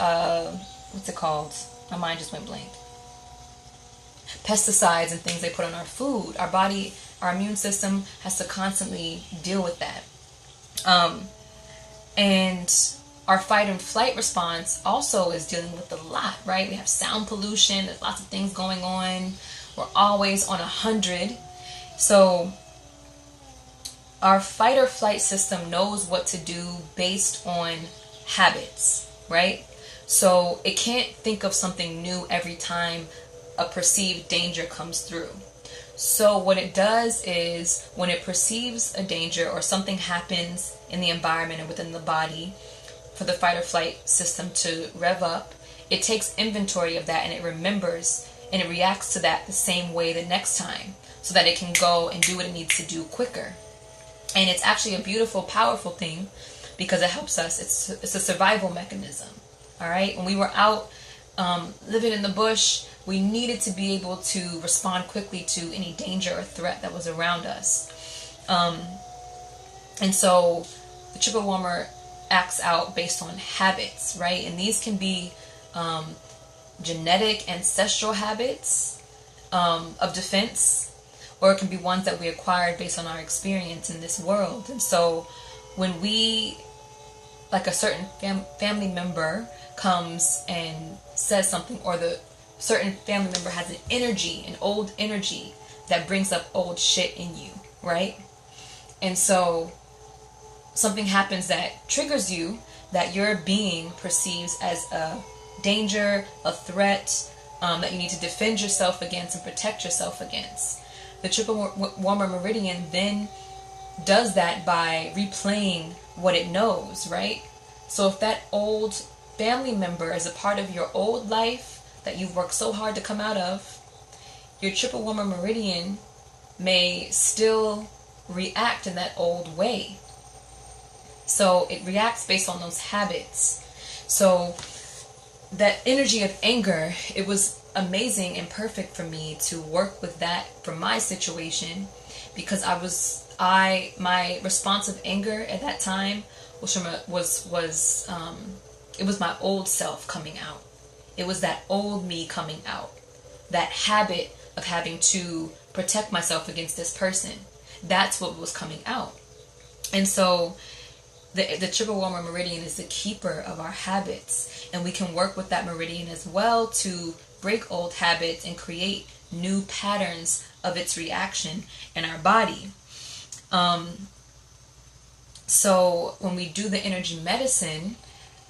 Speaker 1: it called? My mind just went blank. Pesticides and things they put on our food. Our body, our immune system has to constantly deal with that. And our fight and flight response also is dealing with a lot, right? We have sound pollution, there's lots of things going on. We're always on 100. So our fight or flight system knows what to do based on habits, right? So it can't think of something new every time a perceived danger comes through. So what it does is when it perceives a danger or something happens in the environment and within the body for the fight or flight system to rev up, it takes inventory of that and it remembers and it reacts to that the same way the next time so that it can go and do what it needs to do quicker. And it's actually a beautiful, powerful thing because it helps us. It's a survival mechanism. All right. When we were out living in the bush, we needed to be able to respond quickly to any danger or threat that was around us. And so the triple warmer acts out based on habits, right? And these can be genetic, ancestral habits of defense, or it can be ones that we acquired based on our experience in this world. And so when we, like a certain family member comes and says something, or the certain family member has an energy, an old energy that brings up old shit in you, right? And so something happens that triggers you, that your being perceives as a danger, a threat, that you need to defend yourself against and protect yourself against. The triple warmer meridian then does that by replaying what it knows, right? So if that old family member is a part of your old life that you've worked so hard to come out of, your triple warmer meridian may still react in that old way. So it reacts based on those habits. So that energy of anger, it was amazing and perfect for me to work with that for my situation, because my response of anger at that time was it was my old self coming out. It was that old me coming out. That habit of having to protect myself against this person. That's what was coming out. And so the triple warmer meridian is the keeper of our habits. And we can work with that meridian as well to break old habits and create new patterns of its reaction in our body. So when we do the energy medicine,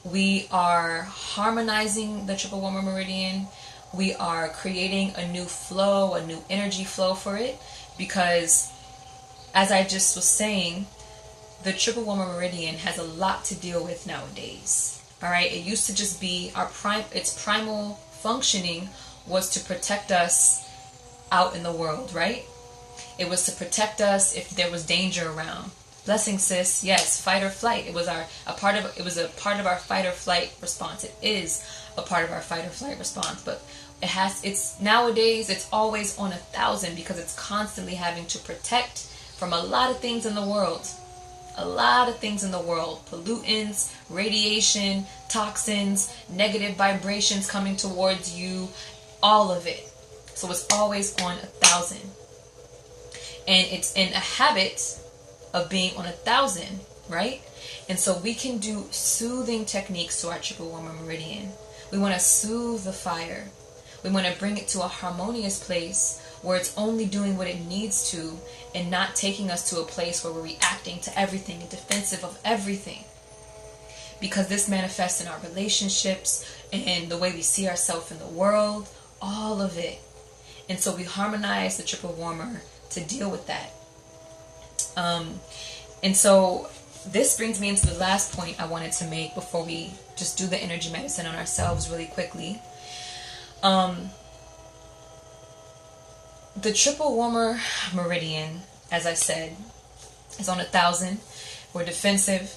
Speaker 1: we are harmonizing the triple warmer meridian. We are creating a new flow, a new energy flow for it, because as I just was saying, the triple warmer meridian has a lot to deal with nowadays. All right, it used to just be its primal functioning was to protect us out in the world, right? It was to protect us if there was danger around. Blessing, sis. Yes, fight or flight. It was a part of our fight or flight response. It is a part of our fight or flight response, but it's nowadays it's always on 1,000 because it's constantly having to protect from a lot of things in the world. A lot of things in the world. Pollutants, radiation, toxins, negative vibrations coming towards you, all of it. So it's always on 1,000. And it's in a habit of being on 1,000, right? And so we can do soothing techniques to our triple warmer meridian. We want to soothe the fire. We want to bring it to a harmonious place where it's only doing what it needs to and not taking us to a place where we're reacting to everything and defensive of everything. Because this manifests in our relationships and the way we see ourselves in the world, all of it. And so we harmonize the triple warmer to deal with that. And so this brings me into the last point I wanted to make before we just do the energy medicine on ourselves really quickly. The triple warmer meridian, as I said, is on 1,000. We're defensive.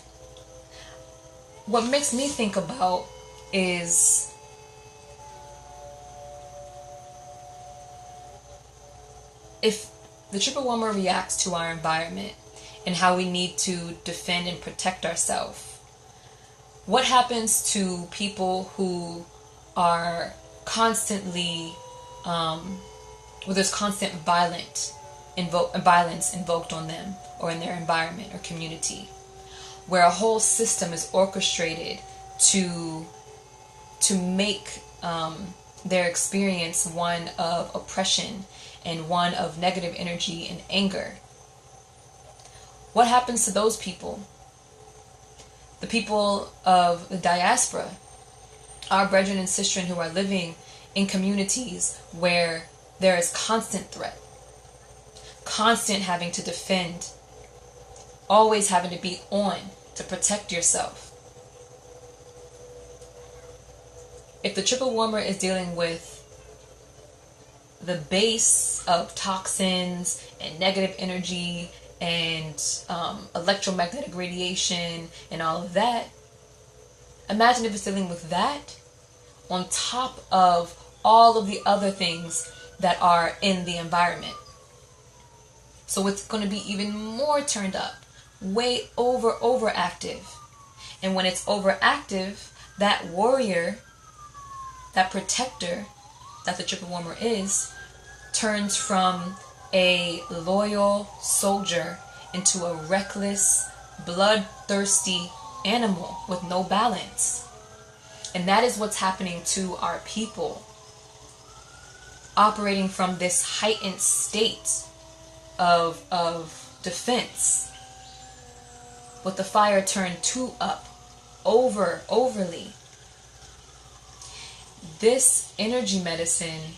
Speaker 1: what makes me think about is if the triple warmer reacts to our environment and how we need to defend and protect ourselves, what happens to people who are constantly, where there's constant violence invoked on them or in their environment or community, where a whole system is orchestrated to make their experience one of oppression and one of negative energy and anger? What happens to those people? The people of the diaspora, our brethren and sistren who are living in communities where there is constant threat, constant having to defend, always having to be on to protect yourself. If the triple warmer is dealing with the base of toxins and negative energy and electromagnetic radiation and all of that, imagine if it's dealing with that on top of all of the other things that are in the environment. So it's going to be even more turned up, way overactive. And when it's overactive, that warrior, that protector that the triple warmer is, turns from a loyal soldier into a reckless, bloodthirsty animal with no balance. And that is what's happening to our people, operating from this heightened state of defense, with the fire turned up, overly. This energy medicine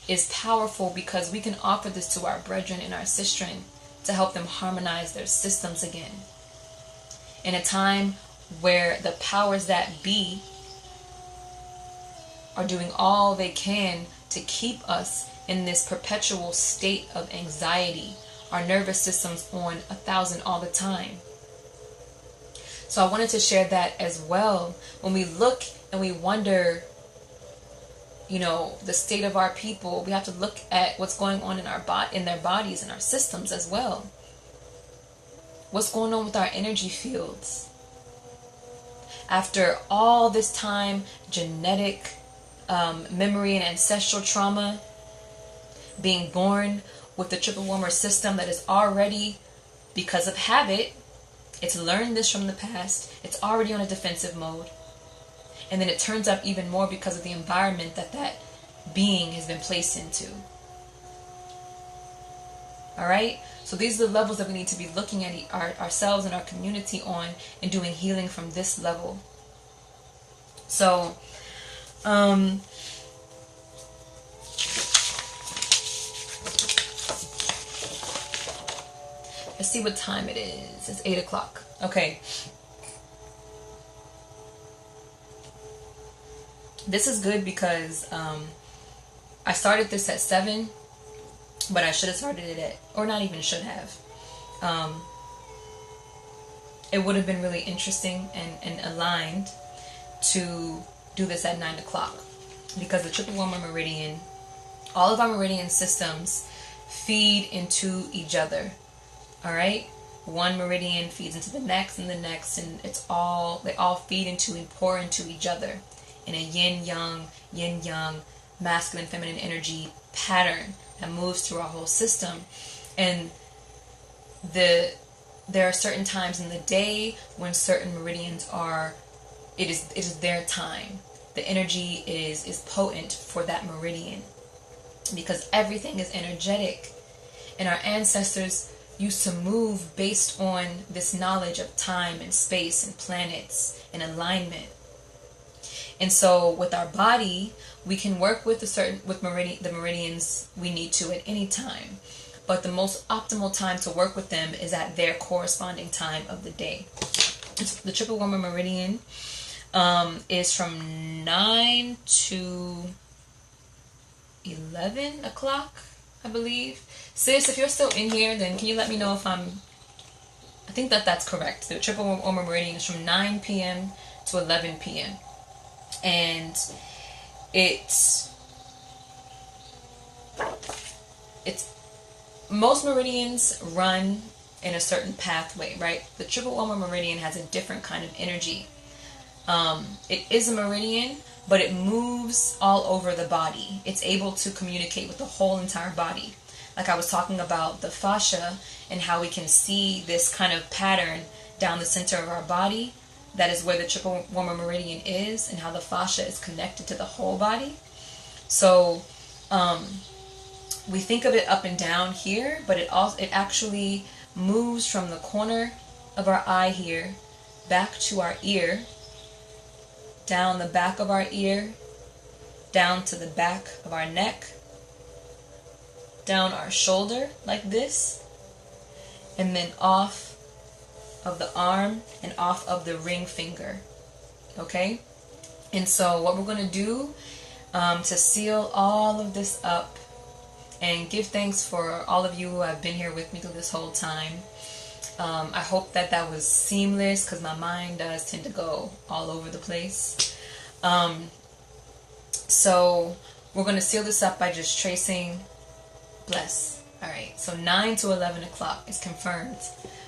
Speaker 1: is powerful because we can offer this to our brethren and our sistren to help them harmonize their systems again. In a time where the powers that be are doing all they can to keep us in this perpetual state of anxiety, our nervous system's on 1,000 all the time. So I wanted to share that as well. When we look and we wonder, the state of our people, we have to look at what's going on in their bodies and our systems as well. What's going on with our energy fields? After all this time, genetic memory and ancestral trauma, being born with the triple warmer system that is already, because of habit, it's learned this from the past, it's already on a defensive mode. And then it turns up even more because of the environment that being has been placed into. Alright? So these are the levels that we need to be looking at ourselves and our community on, and doing healing from this level. So, let's see what time it is. It's 8 o'clock. Okay. This is good because I started this at 7, but I should have started it at, or not even should have. It would have been really interesting and aligned to do this at 9 o'clock, because the triple warmer meridian, all of our meridian systems feed into each other. All right, one meridian feeds into the next and the next, and they all feed into and pour into each other in a yin yang, masculine feminine energy pattern that moves through our whole system. And there are certain times in the day when certain meridians it is their time. The energy is potent for that meridian, because everything is energetic, and our ancestors used to move based on this knowledge of time and space and planets and alignment. And so with our body, we can work with the meridians we need to at any time. But the most optimal time to work with them is at their corresponding time of the day. The triple warmer meridian is from 9 to 11 o'clock, I believe. Sis, if you're still in here, then can you let me know if I think that's correct. The triple warmer meridian is from 9 p.m. to 11 p.m. And it's most meridians run in a certain pathway, right? The triple Woma meridian has a different kind of energy. It is a meridian, but it moves all over the body. It's able to communicate with the whole entire body. Like I was talking about the fascia and how we can see this kind of pattern down the center of our body. That is where the triple Woma meridian is, and how the fascia is connected to the whole body. So we think of it up and down here, but it actually moves from the corner of our eye here back to our ear, down the back of our ear, down to the back of our neck, down our shoulder like this, and then off of the arm and off of the ring finger. Okay? And so what we're going to do to seal all of this up and give thanks for all of you who have been here with me through this whole time. I hope that was seamless, because my mind does tend to go all over the place. So we're going to seal this up by just tracing bless. Alright, so 9 to 11 o'clock is confirmed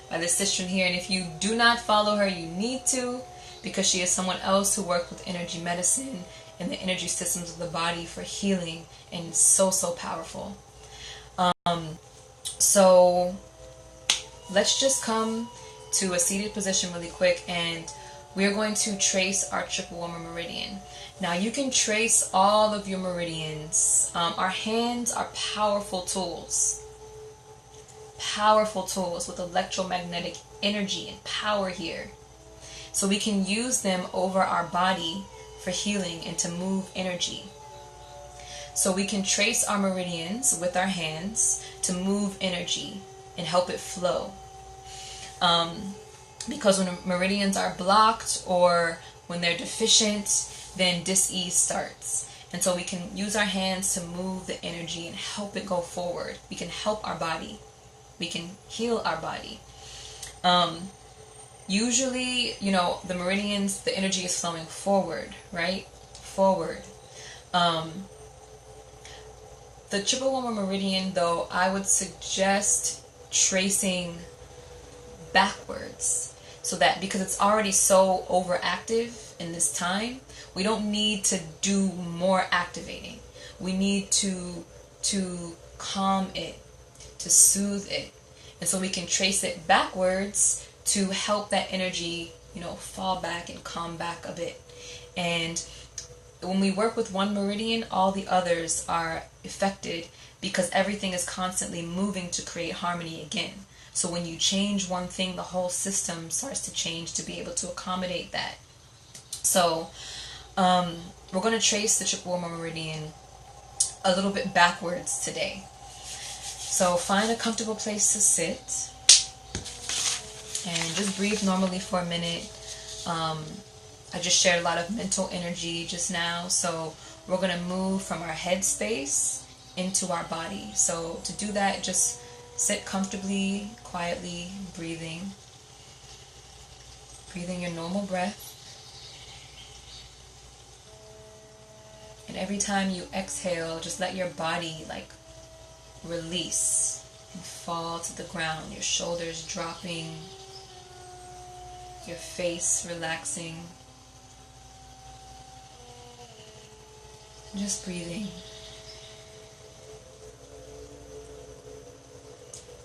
Speaker 1: by this sister here. And if you do not follow her, you need to, because she is someone else who worked with energy medicine and the energy systems of the body for healing, and so powerful. So let's just come to a seated position really quick, and we're going to trace our triple Woma meridian. Now you can trace all of your meridians. Our hands are powerful tools with electromagnetic energy and power here. So we can use them over our body for healing and to move energy. So we can trace our meridians with our hands to move energy and help it flow. Because when meridians are blocked or when they're deficient, then dis-ease starts. And so we can use our hands to move the energy and help it go forward. We can help our body. We can heal our body. Usually, the meridians, the energy is flowing forward, right? Forward. The triple Woma meridian, though, I would suggest tracing backwards, so that, because it's already so overactive in this time, we don't need to do more activating. We need to calm it, to soothe it. And so we can trace it backwards to help that energy, fall back and calm back a bit. And when we work with one meridian, all the others are affected, because everything is constantly moving to create harmony again. So when you change one thing, the whole system starts to change to be able to accommodate that. So we're going to trace the triple Woma meridian a little bit backwards today. So find a comfortable place to sit and just breathe normally for a minute. I just shared a lot of mental energy just now, so we're going to move from our head space into our body. So to do that, just sit comfortably, quietly, breathing your normal breath. And every time you exhale, just let your body release and fall to the ground. Your shoulders dropping, your face relaxing. Just breathing.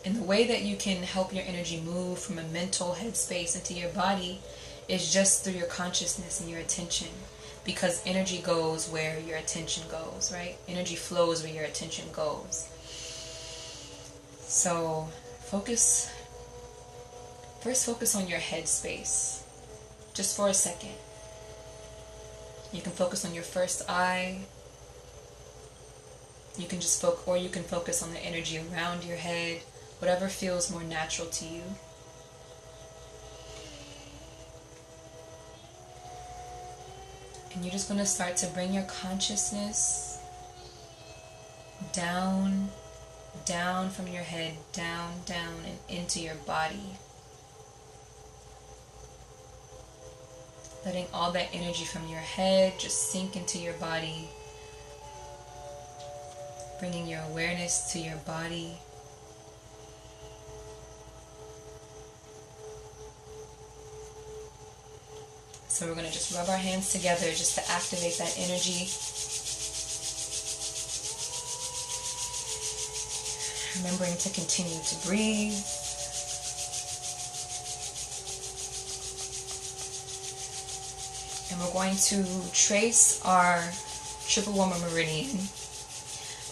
Speaker 1: And the way that you can help your energy move from a mental headspace into your body is just through your consciousness and your attention. Because energy goes where your attention goes, right? Energy flows where your attention goes. So first focus on your headspace, just for a second. You can focus on your first eye. You can just focus on the energy around your head, whatever feels more natural to you. And you're just going to start to bring your consciousness down from your head, down, and into your body. letting all that energy from your head just sink into your body, bringing your awareness to your body. So we're going to just rub our hands together just to activate that energy. Remembering to continue to breathe. And we're going to trace our triple warmer meridian.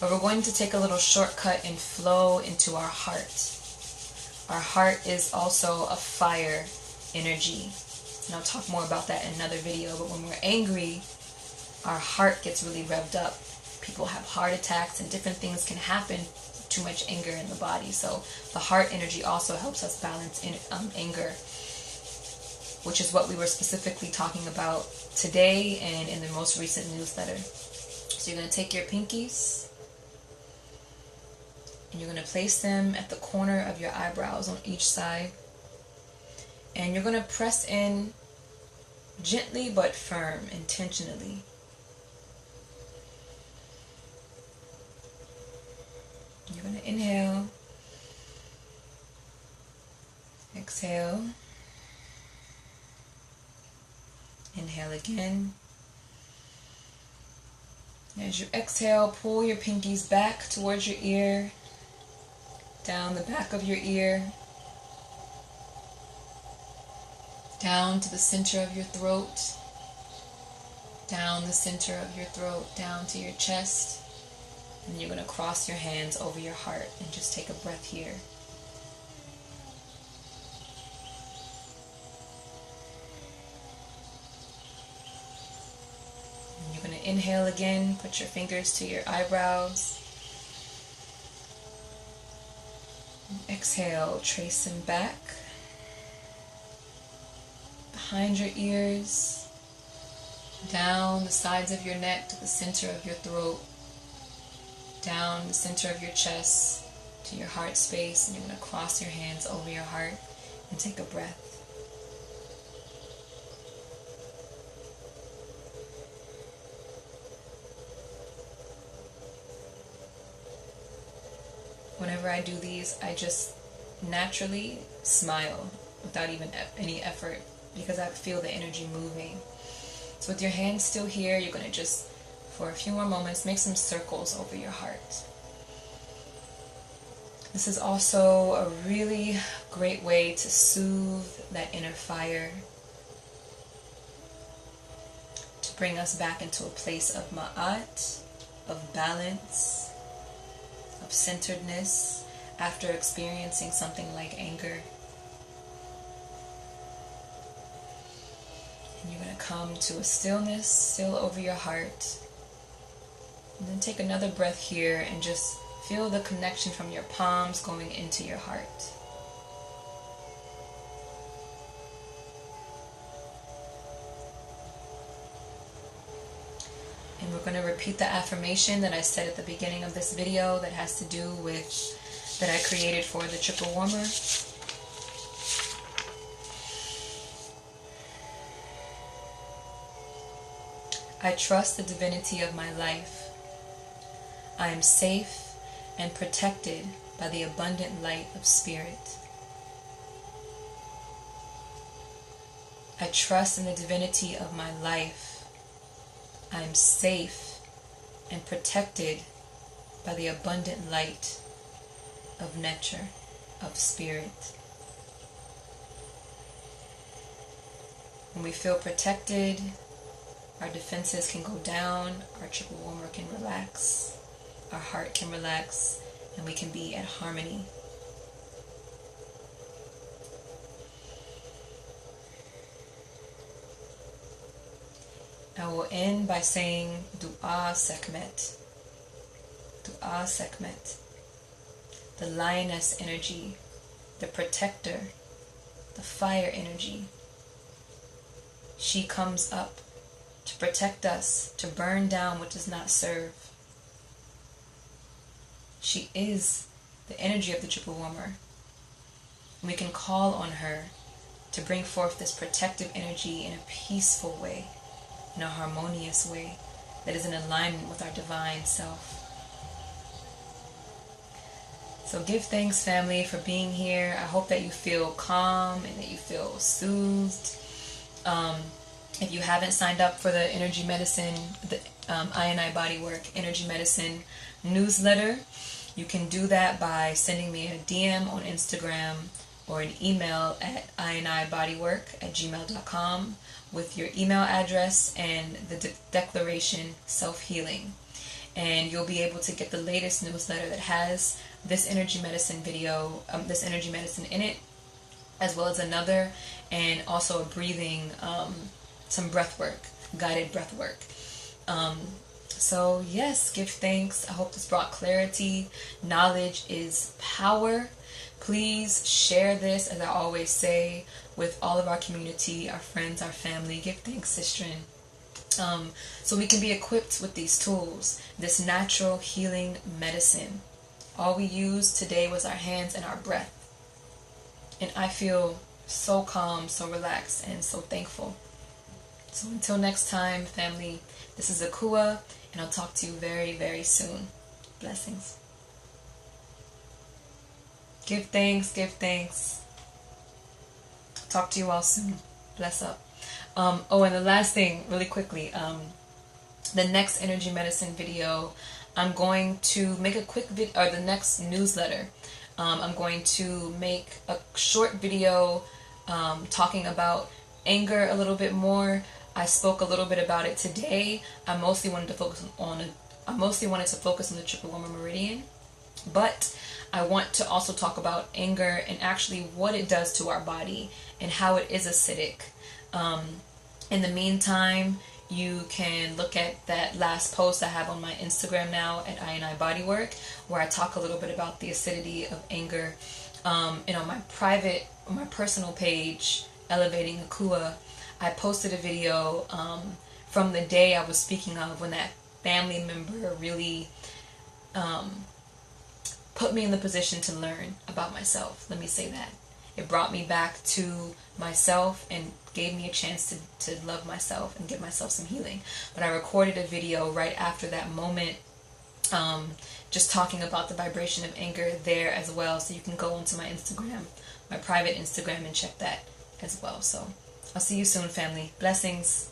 Speaker 1: But we're going to take a little shortcut and flow into our heart. Our heart is also a fire energy. And I'll talk more about that in another video. But when we're angry, our heart gets really revved up. People have heart attacks and different things can happen. Too much anger in the body. So the heart energy also helps us balance anger, which is what we were specifically talking about today and in the most recent newsletter. So you're going to take your pinkies and you're going to place them at the corner of your eyebrows on each side. And you're going to press in gently but firm, intentionally. You're going to inhale, exhale, inhale again. As you exhale, pull your pinkies back towards your ear, down the back of your ear, down to the center of your throat, down the center of your throat, down to your chest. And you're going to cross your hands over your heart and just take a breath here. And you're going to inhale again, put your fingers to your eyebrows. And exhale, trace them back, behind your ears, down the sides of your neck to the center of your throat, down the center of your chest to your heart space, and you're going to cross your hands over your heart and take a breath. Whenever I do these, I just naturally smile without even any effort because I feel the energy moving. So with your hands still here, you're going to just, for a few more moments, make some circles over your heart. This is also a really great way to soothe that inner fire, to bring us back into a place of ma'at, of balance, of centeredness after experiencing something like anger. And you're going to come to a stillness, still over your heart. And then take another breath here and just feel the connection from your palms going into your heart. And we're going to repeat the affirmation that I said at the beginning of this video that has to do with, that I created for the triple warmer. I trust the divinity of my life. I am safe and protected by the abundant light of spirit. I trust in the divinity of my life. I am safe and protected by the abundant light of nature, of spirit. When we feel protected, our defenses can go down, our triple warmer can relax, our heart can relax, and we can be at harmony. I will end by saying Dua Sekhmet. Dua Sekhmet. The lioness energy, the protector, the fire energy. She comes up to protect us, to burn down what does not serve. She is the energy of the triple warmer. We can call on her to bring forth this protective energy in a peaceful way, in a harmonious way that is in alignment with our divine self. So give thanks, family, for being here. I hope that you feel calm and that you feel soothed. If you haven't signed up for the energy medicine, the I Bodywork energy medicine newsletter, you can do that by sending me a DM on Instagram or an email at inibodywork@gmail.com with your email address and the declaration self-healing. And you'll be able to get the latest newsletter that has this energy medicine video, this energy medicine in it, as well as another, and also a breathing, some breath work, guided breath work. So yes, give thanks. I hope this brought clarity. Knowledge is power. Please share this, as I always say, with all of our community, our friends, our family. Give thanks, sistren. So we can be equipped with these tools, this natural healing medicine. All we used today was our hands and our breath. And I feel so calm, so relaxed, and so thankful. So until next time, family, this is Akua, and I'll talk to you very, very soon. Blessings. Give thanks, give thanks. Talk to you all soon. Bless up. Oh, and the last thing, really quickly, the next energy medicine video, I'm going to make a quick video, or the next newsletter, I'm going to make a short video talking about anger a little bit more. I spoke a little bit about it today. I mostly wanted to focus on the Triple Merdian, but I want to also talk about anger and actually what it does to our body and how it is acidic. In the meantime, you can look at that last post I have on my Instagram now at I Bodywork, where I talk a little bit about the acidity of anger. And on my personal page, Elevating Akua, I posted a video from the day I was speaking of, when that family member really put me in the position to learn about myself. Let me say that. It brought me back to myself and gave me a chance to love myself and give myself some healing. But I recorded a video right after that moment, just talking about the vibration of anger there as well. So you can go onto my Instagram, my private Instagram, and check that as well. So I'll see you soon, family. Blessings.